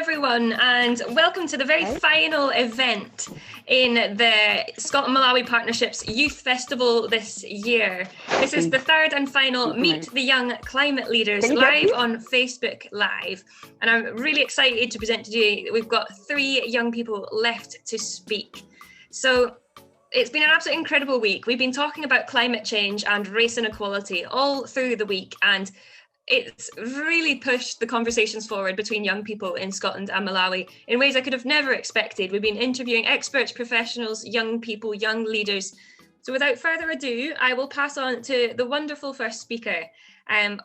everyone, and welcome to the very final event in the Scotland-Malawi Partnership's Youth Festival this year. This is the third and final Meet the Young Climate Leaders live on Facebook Live, and I'm really excited to present to you that we've got 3 young people left to speak. So it's been an absolutely incredible week. We've been talking about climate change and race inequality all through the week, and it's really pushed the conversations forward between young people in Scotland and Malawi in ways I could have never expected. We've been interviewing experts, professionals, young people, young leaders. So without further ado, I will pass on to the wonderful first speaker.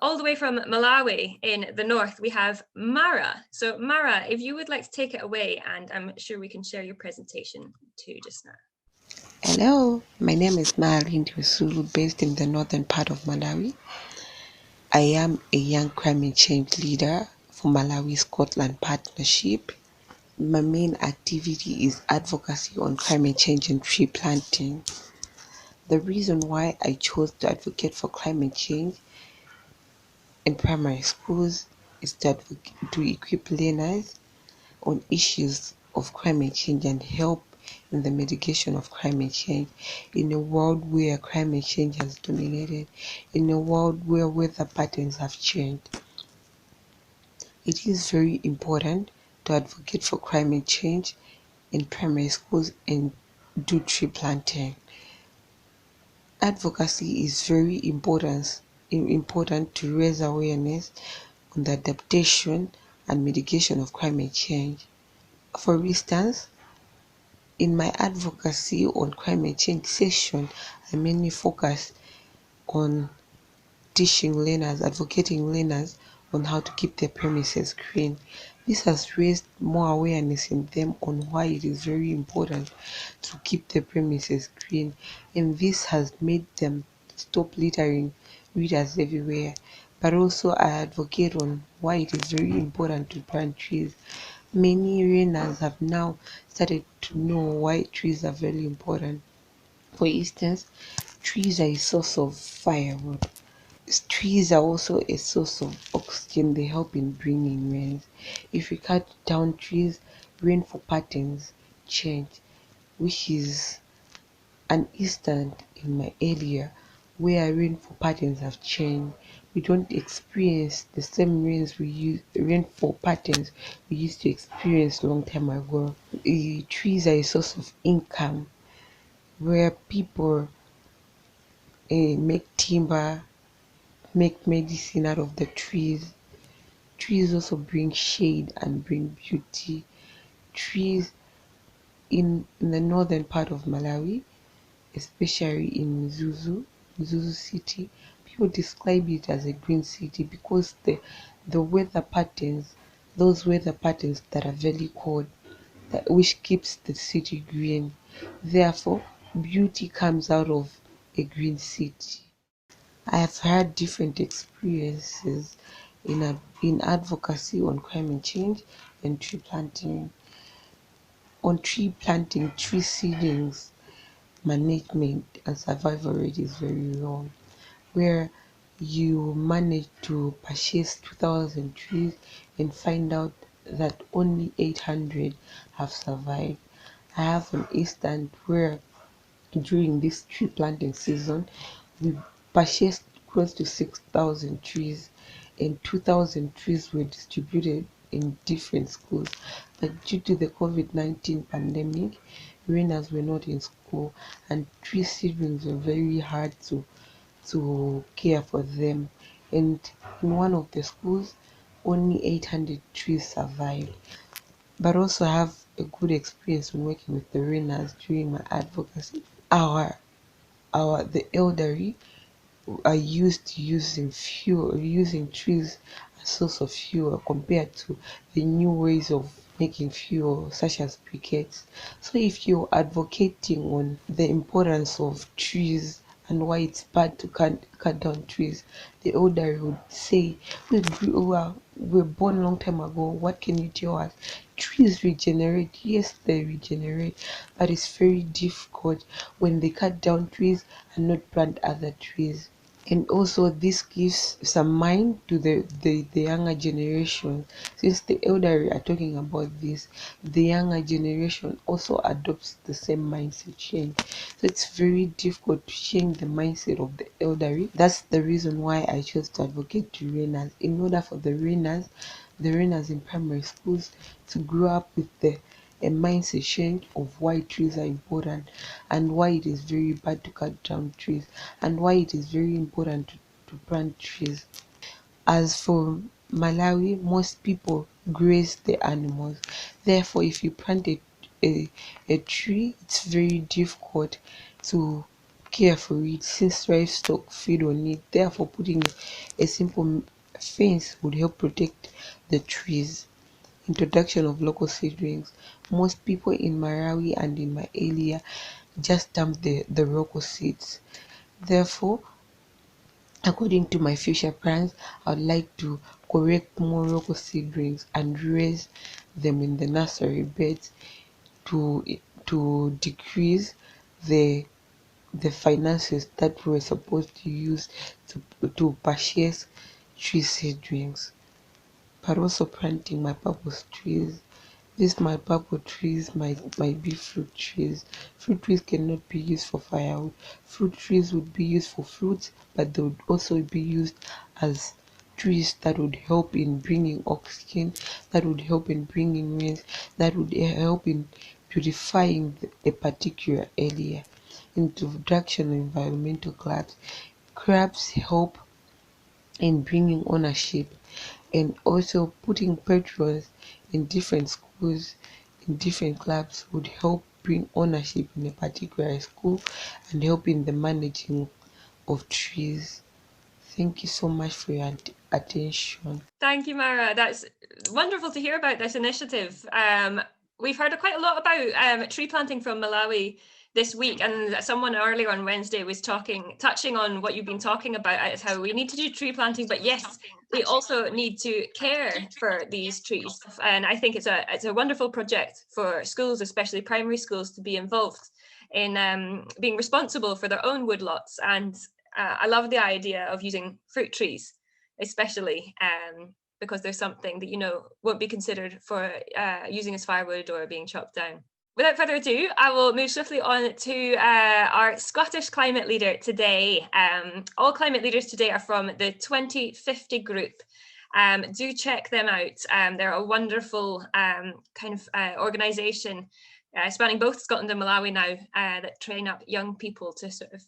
All the way from Malawi in the north, we have Marah. So Marah, if you would like to take it away, and I'm sure we can share your presentation too just now. Hello, my name is Marah and Emily, based in the northern part of Malawi. I am a young climate change leader for Malawi-Scotland Partnership. My main activity is advocacy on climate change and tree planting. The reason why I chose to advocate for climate change in primary schools is to equip learners on issues of climate change and help in the mitigation of climate change in a world where climate change has dominated, in a world where weather patterns have changed. It is very important to advocate for climate change in primary schools and do tree planting. Advocacy is very important to raise awareness on the adaptation and mitigation of climate change. For instance, in my advocacy on climate change session, I mainly focus on advocating learners on how to keep their premises green. This has raised more awareness in them on why it is very important to keep their premises green, and this has made them stop littering readers everywhere. But also I advocate on why it is very important to plant trees. Many learners have now started to know why trees are very important. For instance, trees are a source of firewood. Trees are also a source of oxygen. They help in bringing rain. If we cut down trees, rainfall patterns change, which is an instant in my area where rainfall patterns have changed. We don't experience the same rainfall patterns we used to experience a long time ago. Trees are a source of income where people make timber, make medicine out of the trees. Trees also bring shade and bring beauty. Trees in the northern part of Malawi, especially in Zuzu city, people describe it as a green city because the weather patterns, those weather patterns that are very cold, which keeps the city green. Therefore, beauty comes out of a green city. I have had different experiences in advocacy on climate change and tree planting. On tree planting, tree seedlings management and survival rate is very low, where you manage to purchase 2,000 trees and find out that only 800 have survived. I have an instance where during this tree planting season, we purchased close to 6,000 trees and 2,000 trees were distributed in different schools. But due to the COVID-19 pandemic, learners were not in school and tree seedlings were very hard to care for them. And in one of the schools, only 800 trees survived. But also I have a good experience when working with the learners during my advocacy. The elderly are used to using trees as source of fuel compared to the new ways of making fuel such as briquettes. So if you're advocating on the importance of trees and why it's bad to cut down trees, the elderly would say, we're born a long time ago, what can you tell us? Trees regenerate. Yes, they regenerate, but it's very difficult when they cut down trees and not plant other trees. And also this gives some mind to the younger generation. Since the elderly are talking about this, the younger generation also adopts the same mindset change. So it's very difficult to change the mindset of the elderly. That's the reason why I chose to advocate to learners, in order for the learners in primary schools to grow up with a mindset change of why trees are important, and why it is very bad to cut down trees, and why it is very important to plant trees. As for Malawi, most people graze the animals. Therefore, if you plant a tree, it's very difficult to care for it, since livestock feed on it. Therefore, putting a simple fence would help protect the trees. Introduction of local seedlings. Most people in Malawi and in my area just dump the local seeds. Therefore, according to my future plans, I would like to correct more local seedlings and raise them in the nursery beds to decrease the finances that we're supposed to use to purchase tree seedlings. But also planting my purpose trees. These my purple trees might be fruit trees. Fruit trees cannot be used for firewood. Fruit trees would be used for fruits, but they would also be used as trees that would help in bringing oxygen, that would help in bringing rain, that would help in purifying a particular area. Introduction of environmental clubs. Clubs help in bringing ownership, and also putting patrons in different schools, in different clubs, would help bring ownership in a particular school and help in the managing of trees. Thank you so much for your attention. Thank you, Marah. That's wonderful to hear about this initiative. We've heard quite a lot about tree planting from Malawi this week, and someone earlier on Wednesday was touching on what you've been talking about, is how we need to do tree planting, but yes, we also need to care for these trees. And I think it's a wonderful project for schools, especially primary schools, to be involved in being responsible for their own woodlots. And I love the idea of using fruit trees, especially because there's something that won't be considered for using as firewood or being chopped down. Without further ado, I will move swiftly on to our Scottish climate leader today. All climate leaders today are from the 2050 group. Do check them out. They're a wonderful organisation spanning both Scotland and Malawi now that train up young people to sort of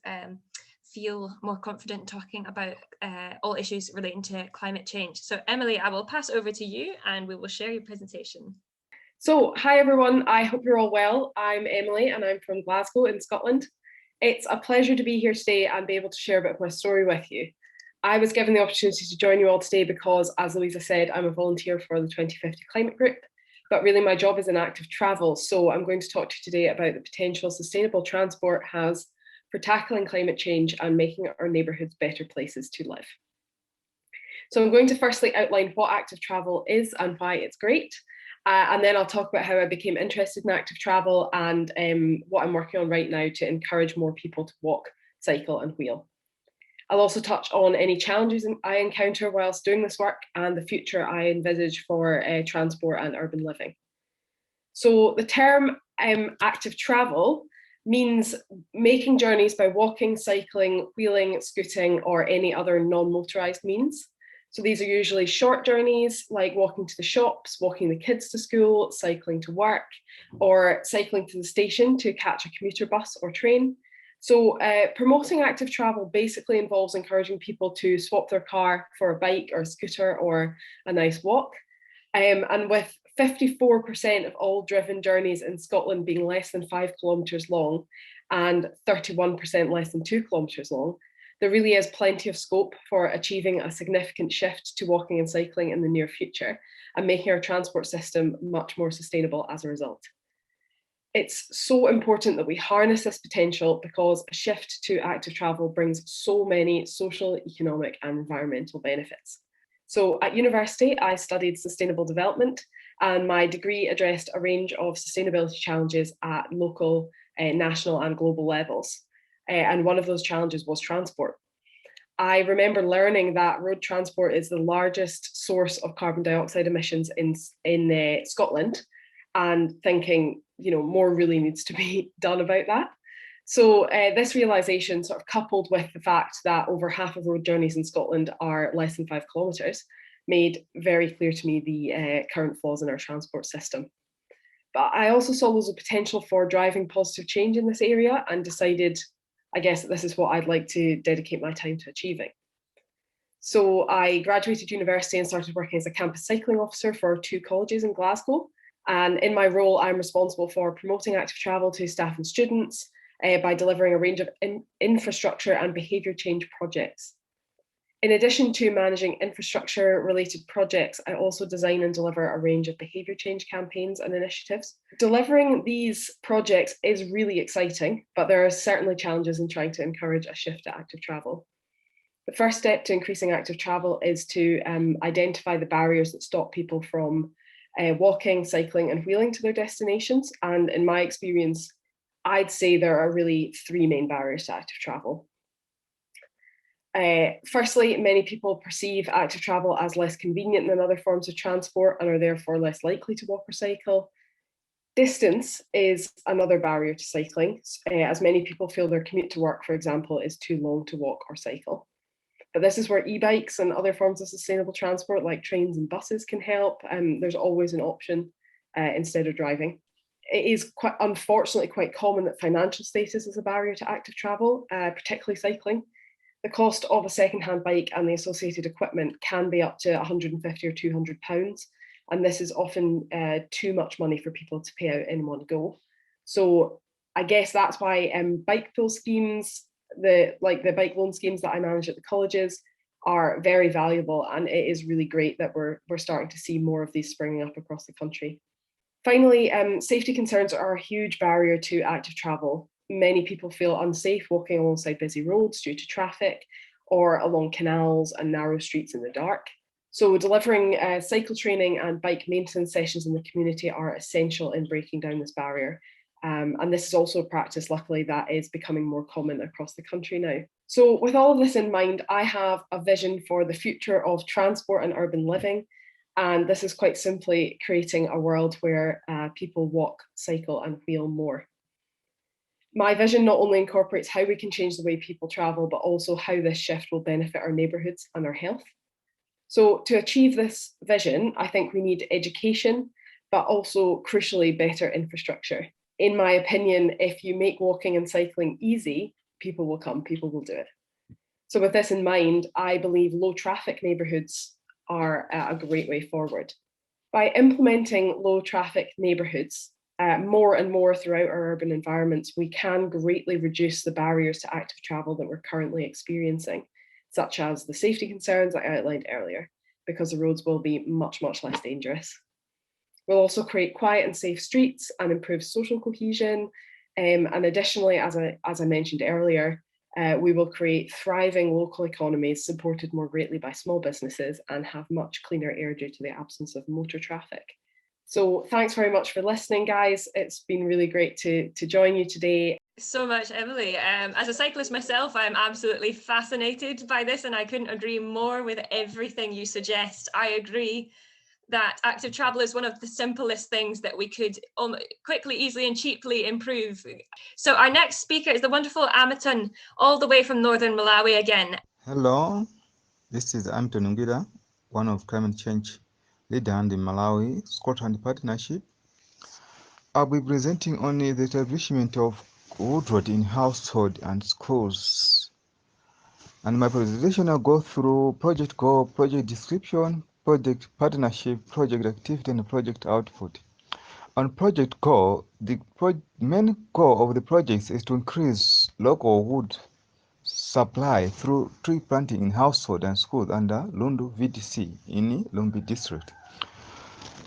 feel more confident talking about all issues relating to climate change. So Emily, I will pass over to you and we will share your presentation. So, hi everyone, I hope you're all well. I'm Emily and I'm from Glasgow in Scotland. It's a pleasure to be here today and be able to share a bit of my story with you. I was given the opportunity to join you all today because, as Louisa said, I'm a volunteer for the 2050 Climate Group, but really my job is in active travel. So I'm going to talk to you today about the potential sustainable transport has for tackling climate change and making our neighbourhoods better places to live. So I'm going to firstly outline what active travel is and why it's great. And then I'll talk about how I became interested in active travel and what I'm working on right now to encourage more people to walk, cycle and wheel. I'll also touch on any challenges I encounter whilst doing this work and the future I envisage for transport and urban living. So the term active travel means making journeys by walking, cycling, wheeling, scooting or any other non-motorised means. So these are usually short journeys like walking to the shops, walking the kids to school, cycling to work, or cycling to the station to catch a commuter bus or train. So promoting active travel basically involves encouraging people to swap their car for a bike or a scooter or a nice walk. And with 54% of all driven journeys in Scotland being less than 5 kilometres long and 31% less than 2 kilometres long, there really is plenty of scope for achieving a significant shift to walking and cycling in the near future and making our transport system much more sustainable as a result. It's so important that we harness this potential because a shift to active travel brings so many social, economic and environmental benefits. So at university, I studied sustainable development and my degree addressed a range of sustainability challenges at local, national and global levels. And one of those challenges was transport. I remember learning that road transport is the largest source of carbon dioxide emissions in Scotland, and thinking, more really needs to be done about that. So this realisation, sort of coupled with the fact that over half of road journeys in Scotland are less than 5 kilometres, made very clear to me the current flaws in our transport system. But I also saw loads of potential for driving positive change in this area, and decided, I guess, that this is what I'd like to dedicate my time to achieving. So I graduated university and started working as a campus cycling officer for 2 colleges in Glasgow. And in my role, I'm responsible for promoting active travel to staff and students by delivering a range of infrastructure and behaviour change projects. In addition to managing infrastructure-related projects, I also design and deliver a range of behaviour change campaigns and initiatives. Delivering these projects is really exciting, but there are certainly challenges in trying to encourage a shift to active travel. The first step to increasing active travel is to identify the barriers that stop people from walking, cycling and wheeling to their destinations. And in my experience, I'd say there are really 3 main barriers to active travel. Firstly, many people perceive active travel as less convenient than other forms of transport and are therefore less likely to walk or cycle. Distance is another barrier to cycling, as many people feel their commute to work, for example, is too long to walk or cycle. But this is where e-bikes and other forms of sustainable transport like trains and buses can help. There's always an option instead of driving. It is unfortunately quite common that financial status is a barrier to active travel, particularly cycling. The cost of a second-hand bike and the associated equipment can be up to £150 or £200, and this is often too much money for people to pay out in one go. So I guess that's why bike pool schemes, the bike loan schemes that I manage at the colleges, are very valuable, and it is really great that we're starting to see more of these springing up across the country. Finally, safety concerns are a huge barrier to active travel. Many people feel unsafe walking alongside busy roads due to traffic, or along canals and narrow streets in the dark. So delivering cycle training and bike maintenance sessions in the community are essential in breaking down this barrier. And this is also a practice, luckily, that is becoming more common across the country now. So with all of this in mind, I have a vision for the future of transport and urban living. And this is quite simply creating a world where people walk, cycle and wheel more. My vision not only incorporates how we can change the way people travel, but also how this shift will benefit our neighbourhoods and our health. So to achieve this vision, I think we need education, but also crucially better infrastructure. In my opinion, if you make walking and cycling easy, people will come, people will do it. So with this in mind, I believe low traffic neighbourhoods are a great way forward. By implementing low traffic neighbourhoods more and more throughout our urban environments, we can greatly reduce the barriers to active travel that we're currently experiencing, such as the safety concerns I outlined earlier, because the roads will be much, much less dangerous. We'll also create quiet and safe streets and improve social cohesion. And additionally, as I mentioned earlier, we will create thriving local economies supported more greatly by small businesses and have much cleaner air due to the absence of motor traffic. So thanks very much for listening, guys. It's been really great to join you today. So much, Emily. As a cyclist myself, I'm absolutely fascinated by this, and I couldn't agree more with everything you suggest. I agree that active travel is one of the simplest things that we could quickly, easily and cheaply improve. So our next speaker is the wonderful Amiton, all the way from northern Malawi again. Hello, this is Amiton, one of climate change leader in the Malawi Scotland Partnership. I'll be presenting on the establishment of woodrot in household and schools. And my presentation will go through project goal, project description, project partnership, project activity, and project output. On project goal, the main goal of the project is to increase local wood supply through tree planting in household and schools under Lundu VDC in Lumbi district.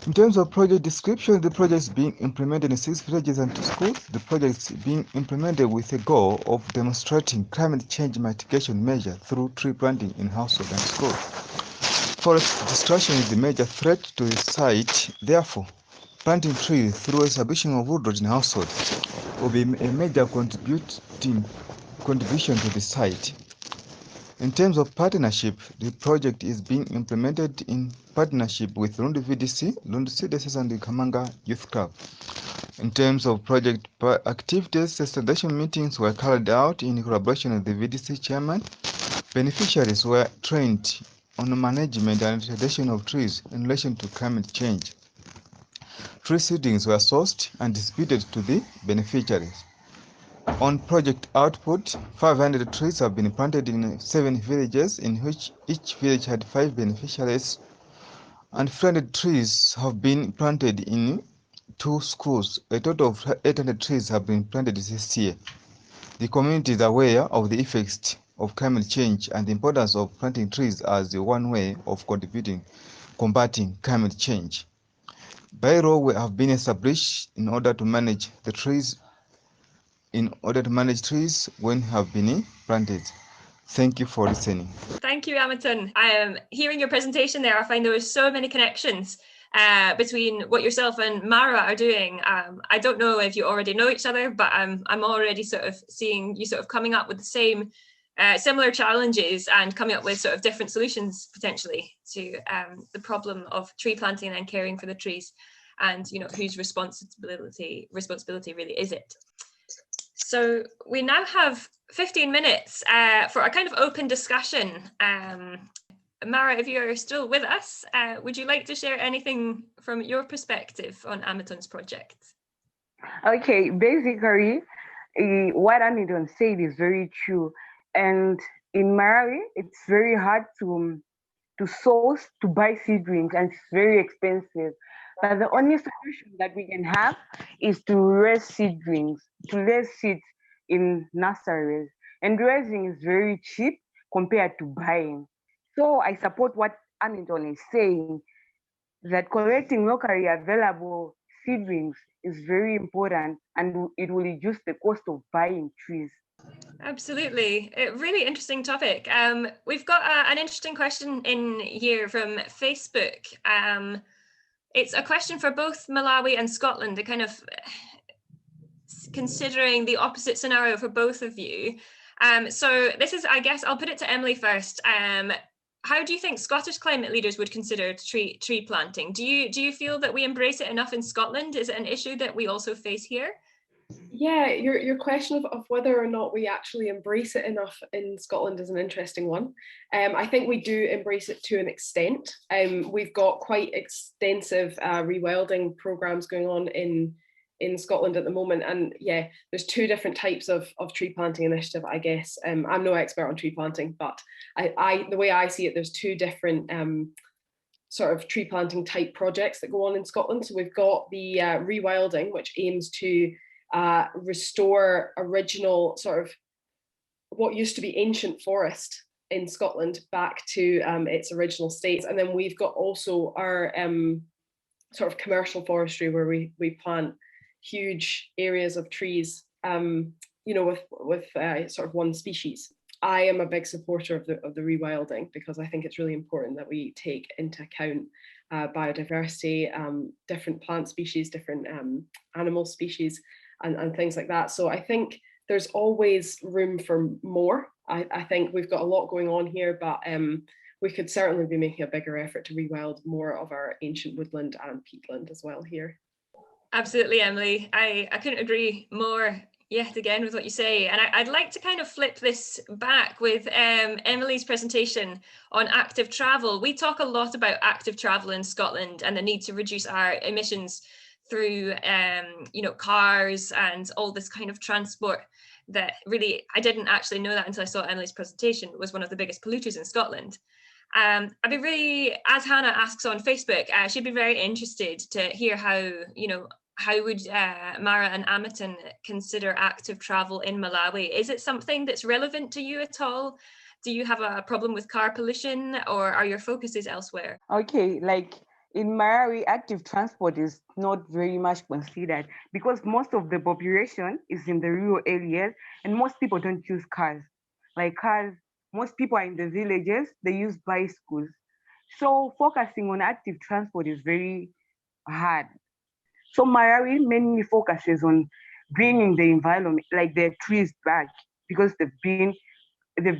In terms of project description, the project is being implemented in 6 villages and 2 schools. The project is being implemented with a goal of demonstrating climate change mitigation measures through tree planting in household and schools. Forest destruction is the major threat to the site. Therefore, planting trees through establishing of woodrot in household will be a major contribution to the site. In terms of partnership, the project is being implemented in partnership with Lundu VDC, Lundu CDSS, and the Kamanga Youth Club. In terms of project activities, sensitization meetings were carried out in collaboration with the VDC chairman. Beneficiaries were trained on the management and utilization of trees in relation to climate change. Tree seedlings were sourced and distributed to the beneficiaries. On project output, 500 trees have been planted in 7 villages, in which each village had 5 beneficiaries, and 300 trees have been planted in 2 schools. A total of 800 trees have been planted this year. The community is aware of the effects of climate change and the importance of planting trees as one way of combating climate change. Bylaws have been established in order to manage trees when have been planted. Thank you for listening. Thank you, Amiton. Hearing your presentation there, I find there were so many connections between what yourself and Marah are doing. I don't know if you already know each other, but I'm already sort of seeing you sort of coming up with the same similar challenges and coming up with sort of different solutions potentially to the problem of tree planting and caring for the trees, and whose responsibility really is it. So we now have 15 minutes for a kind of open discussion. Marah, if you're still with us, would you like to share anything from your perspective on Amiton's project? Okay, basically, what Amiton said is very true. And in Malawi, it's very hard to buy seedlings, and it's very expensive. But the only solution that we can have is to raise seedlings, to raise seeds in nurseries. And raising is very cheap compared to buying. So I support what Amiton is saying, that collecting locally available seedlings is very important, and it will reduce the cost of buying trees. Absolutely. A really interesting topic. We've got an interesting question in here from Facebook. It's a question for both Malawi and Scotland, kind of considering the opposite scenario for both of you. So this is, I guess, I'll put it to Emily first. How do you think Scottish climate leaders would consider tree planting? Do you feel that we embrace it enough in Scotland? Is it an issue that we also face here? Yeah, your question of whether or not we actually embrace it enough in Scotland is an interesting one. I think we do embrace it to an extent. We've got quite extensive rewilding programs going on in Scotland at the moment, and yeah, there's 2 different types of tree planting initiative, I guess. I'm no expert on tree planting, but the way I see it, there's 2 different sort of tree planting type projects that go on in Scotland. So we've got the rewilding, which aims to restore original sort of what used to be ancient forest in Scotland back to its original states. And then we've got also our sort of commercial forestry, where we plant huge areas of trees, with sort of one species. I am a big supporter of the rewilding, because I think it's really important that we take into account biodiversity, different plant species, different animal species, and things like that. So I think there's always room for more. I think we've got a lot going on here, but we could certainly be making a bigger effort to rewild more of our ancient woodland and peatland as well here. Absolutely, Emily. I couldn't agree more yet again with what you say. And I'd like to kind of flip this back with Emily's presentation on active travel. We talk a lot about active travel in Scotland and the need to reduce our emissions through cars and all this kind of transport that really, I didn't actually know that until I saw Emily's presentation, was one of the biggest polluters in Scotland. I'd be really, as Hannah asks on Facebook, she'd be very interested to hear how would Marah and Amiton consider active travel in Malawi? Is it something that's relevant to you at all? Do you have a problem with car pollution, or are your focuses elsewhere? Okay, like in Malawi, active transport is not very much considered, because most of the population is in the rural areas, and most people don't use cars. Like cars, most people are in the villages, they use bicycles. So focusing on active transport is very hard. So Malawi mainly focuses on bringing the environment, like the trees back, because they've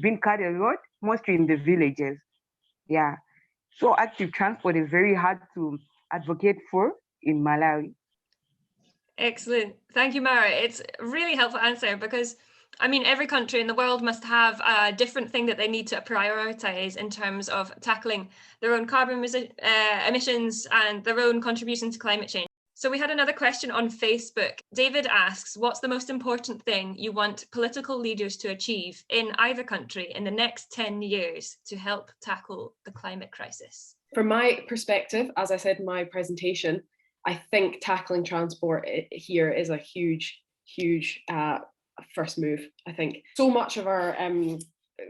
been cut a lot. mostly in the villages. Yeah. So active transport is very hard to advocate for in Malawi. Excellent. Thank you, Marah. It's a really helpful answer because, I mean, every country in the world must have a different thing that they need to prioritize in terms of tackling their own carbon emissions and their own contribution to climate change. So we had another question on Facebook. David asks, what's the most important thing you want political leaders to achieve in either country in the next 10 years to help tackle the climate crisis? From my perspective, as I said in my presentation, I think tackling transport here is a huge first move. I think so much of our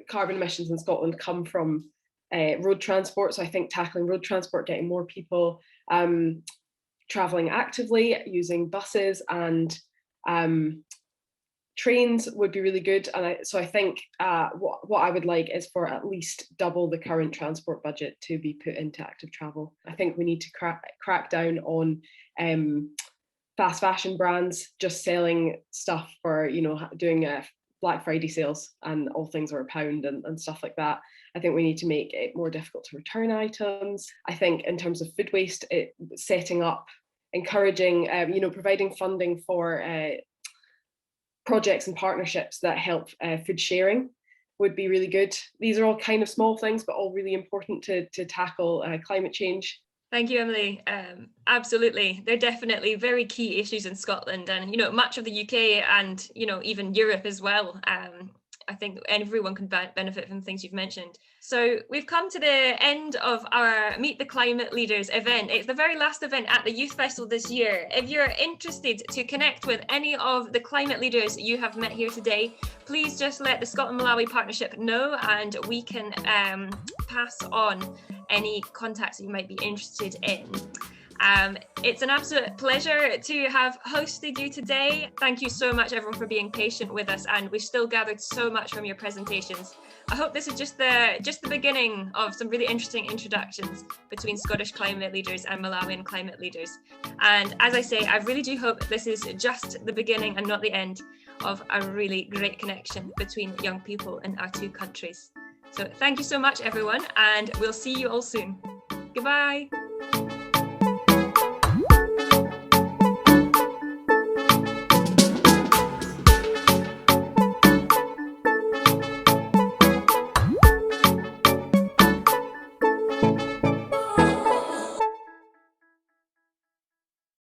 carbon emissions in Scotland come from road transport. So I think tackling road transport, getting more people travelling actively, using buses and trains would be really good. And so I think what I would like is for at least double the current transport budget to be put into active travel. I think we need to crack down on fast fashion brands just selling stuff for, doing Black Friday sales and all things are £1 and stuff like that. I think we need to make it more difficult to return items. I think in terms of food waste, setting up, encouraging, providing funding for projects and partnerships that help food sharing would be really good. These are all kind of small things, but all really important to tackle climate change. Thank you, Emily. Absolutely. They're definitely very key issues in Scotland and, much of the UK and, even Europe as well. I think everyone can benefit from things you've mentioned. So we've come to the end of our Meet the Climate Leaders event. It's the very last event at the Youth Festival this year. If you're interested to connect with any of the climate leaders you have met here today, please just let the Scotland-Malawi Partnership know and we can pass on any contacts that you might be interested in. It's an absolute pleasure to have hosted you today. Thank you so much, everyone, for being patient with us, and we've still gathered so much from your presentations. I hope this is just the beginning of some really interesting introductions between Scottish climate leaders and Malawian climate leaders. And as I say, I really do hope this is just the beginning and not the end of a really great connection between young people in our two countries. So thank you so much, everyone, and we'll see you all soon. Goodbye.